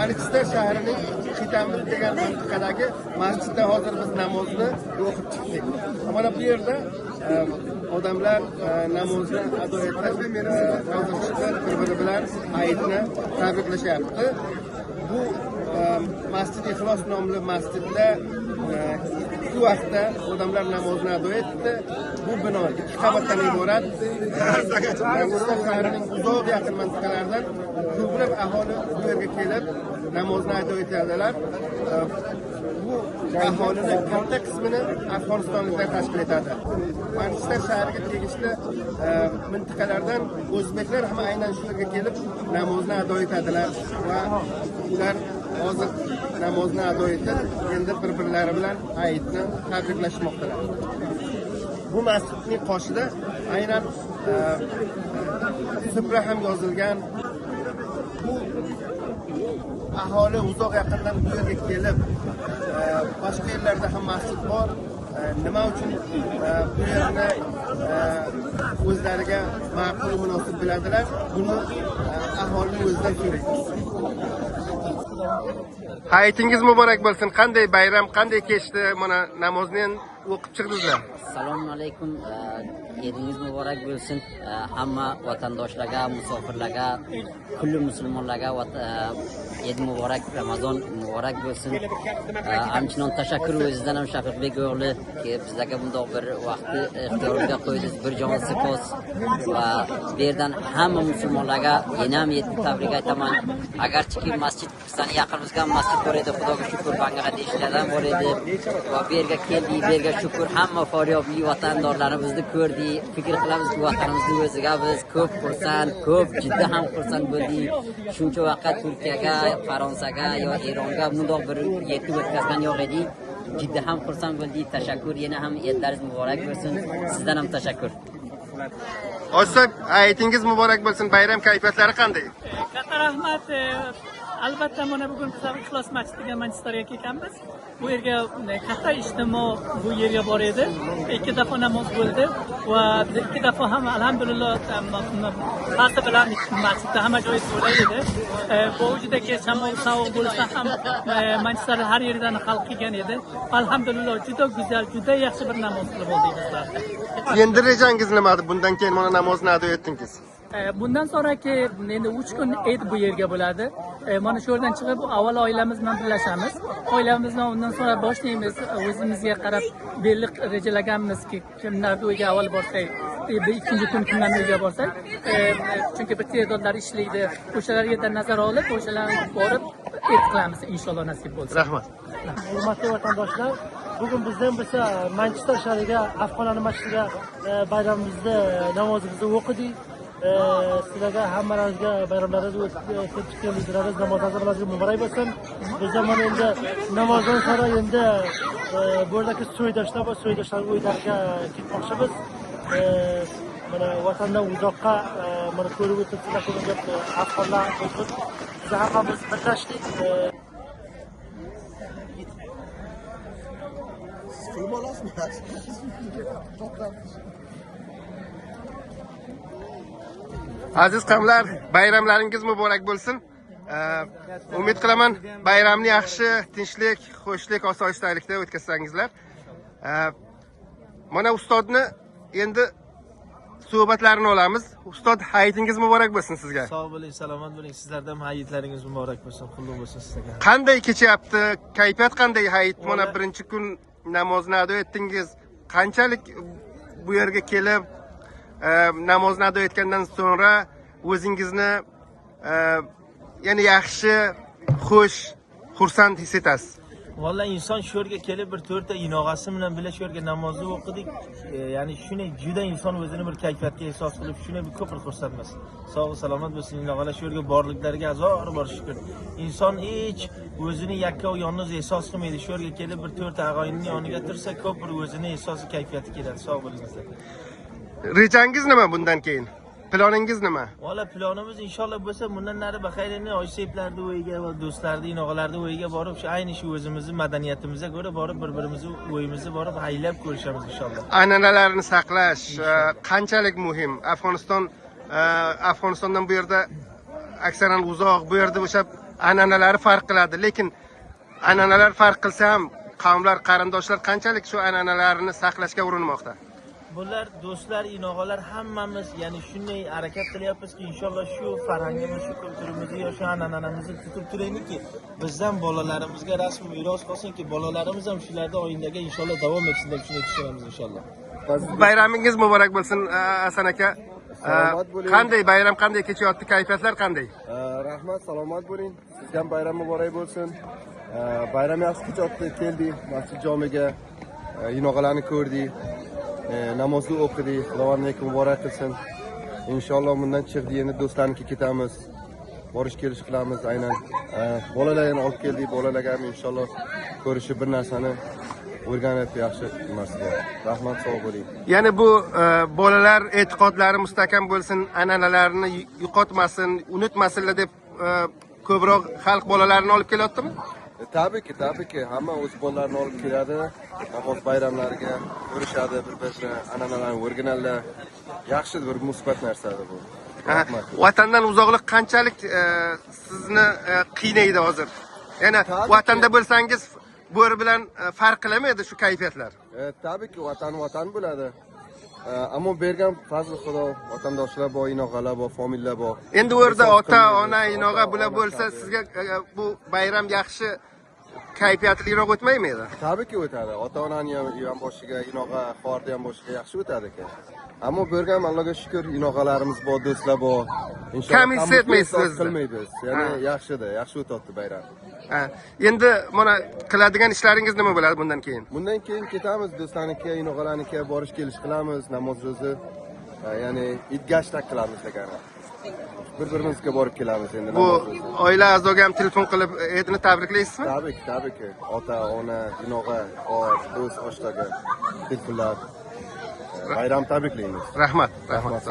Manchester shahrining Xitamli degan mintaqadagi masjidda hozir biz namozni o'qib chiqdik. Mana bu yerda odamlar namozni ado etib, hozircha bir-biri bilan hayitni tabriklashyapti. Bu Masjid Ixlos nomli masjidda shu vaqtda odamlar namozni ado etdi. Bu bino 2 qavatdan iborat. Manchester shahrining uzoq yaqin mintaqalaridan ko'plab aholi bu yerga kelib namozni ado etadilar. Bu aholining katta qismini afg'onistonliklar tashkil etadi. Manchester shahriga tegishli mintaqalardan o'zbeklar ham aynan shu yerga kelib namozni ado etadilar va ular hozir namozni ado etib, endi bir-birlari bilan hayitni tabriklashmoqdalar. Bu masjidning qoshida aynan supra ham yozilgan. Bu aholi uzoq yaqindan bu yerga kelib, boshqa yerlarda ham masjid bor. Nima uchun bu yerni o'zlariga ma'qul munosib biladilar? Buni aholining o'zidan so'raymiz. Hayitingiz muborak bo'lsin. Qanday bayram, qanday kechdi? Mana namozni o'qib chiqdingizlar. Assalomu alaykum. Yedingiz muborak bo'lsin. Hamma vatandoshlarga, musofirlarga, kulli musulmonlarga Eid muborak, Ramazon muborak bo'lsin. Hamchinon tashakkur o'zingizdan ham Shafiqbek o'g'li ki bizlarga bundoq bir vaqtni ixtiyoriga qo'ydingiz. Bir jon sipos va bu yerdan hamma musulmonlarga yana ham Eid tabrik aytaman. Agarchiki masjid bizning yaqinimizga masjid bor edi, Xudoga shukr, Bangladeshlardan bor edi va bu yerga keldik, bu yerga shukr, hamma faryobli vatandorlarimizni ko'rdik. Fikr qilamiz bu vatanimizni o'ziga biz ko'p xursand, ko'p juda ham xursand bo'ldik. Shuncha vaqt Turkiyaga, Fransiyaga yo Eronga bundoq bir yetib o'tkazgan yo'q edik. Juda ham xursand bo'ldik. Tashakkur, yana ham Eidlaringiz muborak bo'lsin. Sizdan ham tashakkur. Oysaq, hayitingiz muborak bo'lsin. Bayram kayfiyatlari qanday? Katta rahmat. Albatta mana bugun biz Ixlos masjidiga Manchesterga kelganmiz. Bu yerga katta ijtimo bu yerga bor edi. 2 dafa namoz bo'ldi va 2 dafa ham alhamdulillah ta'sir bilan masjidda hamma joy to'la edi. Bu juda shamol sovuq bo'lsa ham Manchester har yerdan xalq kelgan edi. Alhamdulillah juda go'zal, juda yaxshi bir namoz qilib oldik bizlar. Endi rejangiz nima? Bundan keyin mana namozni ado etdingiz. Bundan sonraki endi 3 kun Eid bu yerga bo'ladi. Mana shu yerdan chiqib avval oilamiz bilan birlashamiz. Oilamiz bilan undan sonra boshlaymiz. O'zimizga qarab belliq rejalaganmizki, kimlarga uyga avval borsak, ikkinchi kun kimlarga uyga borsak, chunki bitta yerdodlar ishlaydi. O'shalarga nazar olib, o'shalarni borib Eid qilamiz inshaalloh nasib bo'lsa. Rahmat. Hurmatli vatandoshlar, bugun bizdan bo'lsa Manchester shahriga Afg'oniston masjidiga bayramimizni, namozimizni o'qidik. Sizlarga hammalaringizga bayramlaringiz o'tib chiqqanliklaringiz, namozlaringiz muborak bo'lsin. Biz mana endi namozdan sonra endi bu yerdagi so'ydoshlar va so'ydoshlar uylariga ketmoqchimiz. Mana vatandan uzoqqa mana ko'rib o'tibsizlar, ko'rib afg'onlar bo'lsin. Biz hammamiz birlashdik. Aziz qavmlar, bayramlaringiz muborak bo'lsin. Umid qilaman bayramni yaxshi, tinchlik, xo'shlik, osoyishtalikda o'tkazsangizlar. Mana ustodni endi suhbatlarini olamiz. Ustod, hayitingiz muborak bo'lsin sizga. Sog' bo'ling, salomat bo'ling. Sizlarda ham hayitlaringiz muborak bo'lsin, qulluq bo'lsin sizlarga. Qanday kechyapti? Kayfiyat qanday? Hayit mana birinchi kun namozni ado etdingiz. Qanchalik bu yerga kelib namozni ado etgandan sonra o'zingizni yana yaxshi, xush, xursand his etasiz? Vallahi inson shu yerga kelib bir 4 ta inog'asi bilan birga shu yerga namozni o'qidik. Ya'ni shunday juda inson o'zini bir kayfiyatga ehsos qilib, shunday bir ko'p xursandmiz. Sog' salomat bo'lsin inog'alar, shu yerga borliklariga azor bor shukr. Inson hech o'zini yakka va yolg'iz ehsos qilmaydi. Shu yerga kelib bir 4 ta ag'oyinning yoniga tursa, ko'p bir o'zini ehsosi kayfiyati keladi. Sog' bo'lingizlar. Rejangiz nima bundan keyin? Planingiz nima? Valla planimiz inshaalloh bo'lsa bundan nari baxayrini oyseplarni o'yiga va do'stlarni, inoqalarni o'yiga borib, shu ayni shu o'zimizning madaniyatimizga ko'ra borib bir-birimizning o'yimizni borib haylab ko'rishamiz inshaalloh. An'analarni saqlash qanchalik muhim? Afg'onistondan bu yerda aksaran uzoq, bu yerda o'sha an'analari farq qiladi, lekin an'analar farq qilsa ham qavmlar, qarindoshlar qanchalik shu an'analarini saqlashga urinmoqda? Bular do'stlar, inog'alar hammamiz ya'ni shunday harakat qilyapmizki, inshaalloh shu farhangimiz, shu kulturimizni, shu an'anamizni tutib turaylikki, bizdan bolalarimizga rasm meros qolsinki, bolalarimiz ham shularda oyindaga inshaalloh davom etsin deb shunday tushunamiz inshaalloh. Bayramingiz muborak bo'lsin Hasan aka. Salomat bo'ling. Qanday bayram, qanday kechyapti, kayfiyatlar qanday? Rahmat, salomat bo'ling. Sizga ham bayram muborak bo'lsin. Bayram yaxshi kechyapti, keldik masjid jomiga, inog'alarni ko'rdik, namozni o'qidik. Xudolarni muborak qilsin. Inshaalloh bundan chiqdik, endi do'stlarnikiga ketamiz. Borish kelish qilamiz aynan. Bolalarni olib keldik, bolalarga ham inshaalloh ko'rishib bir narsani o'rganib yaxshi qilmasga. Rahmat, sog' bo'ling. Ya'ni bu bolalar e'tiqodlari mustahkam bo'lsin, an'analarini yo'qotmasin, unutmasinlar deb ko'proq xalq bolalarini olib kelyaptimi? Tabii ki hamma o'z bolalarini olib keladi, namoz bayramlariga ko'rishadi, bir-birini an'analarni o'rganadilar. Yaxshi bir musbat narsadir bu. Rahmat. Vatandan uzoqlik qanchalik sizni qiynaydi hozir? Ya'ni vatanda bo'lsangiz bo'ri bilan farq qilamaydi shu kayfiyatlar. Tabii ki vatan bo'ladi. Ammo bergan fazl Xudo, vatandoshlar bor, inog'alar bor, familiyalar bor. Endi u yerda ota, ona, inog'a bular bo'lsa, sizga bu bayram yaxshi kayfiyatliroq o'tmaymi edi? Tabii ki o'tadi. Ota-onani ham boshiga, inog'a, xorni ham boshiga yaxshi o'tadi ekan. Ammo bergan Allohga shukr, inog'alarimiz bor, do'stlar bor. Kam his etmaysiz. Qilmaymiz. Ya'ni yaxshi o'tadi bayram. Endi mana qiladigan ishlaringiz nima bo'ladi bundan keyin? Bundan keyin ketamiz do'stlarnikiga, inog'alarnikiga borish kelish qilamiz, namoz ro'za, ya'ni idgashtak qilamiz degani. Bir-birimizga borib kelamiz endi Bu namoz ro'za. oila a'zoga ham telefon qilib Eidni tabriklaysizmi? Tabii ki. Ota, ona, inog'a, do'st, oshlarga telefonlar. Bayram tabriklaymiz. Rahmat. Rahmat.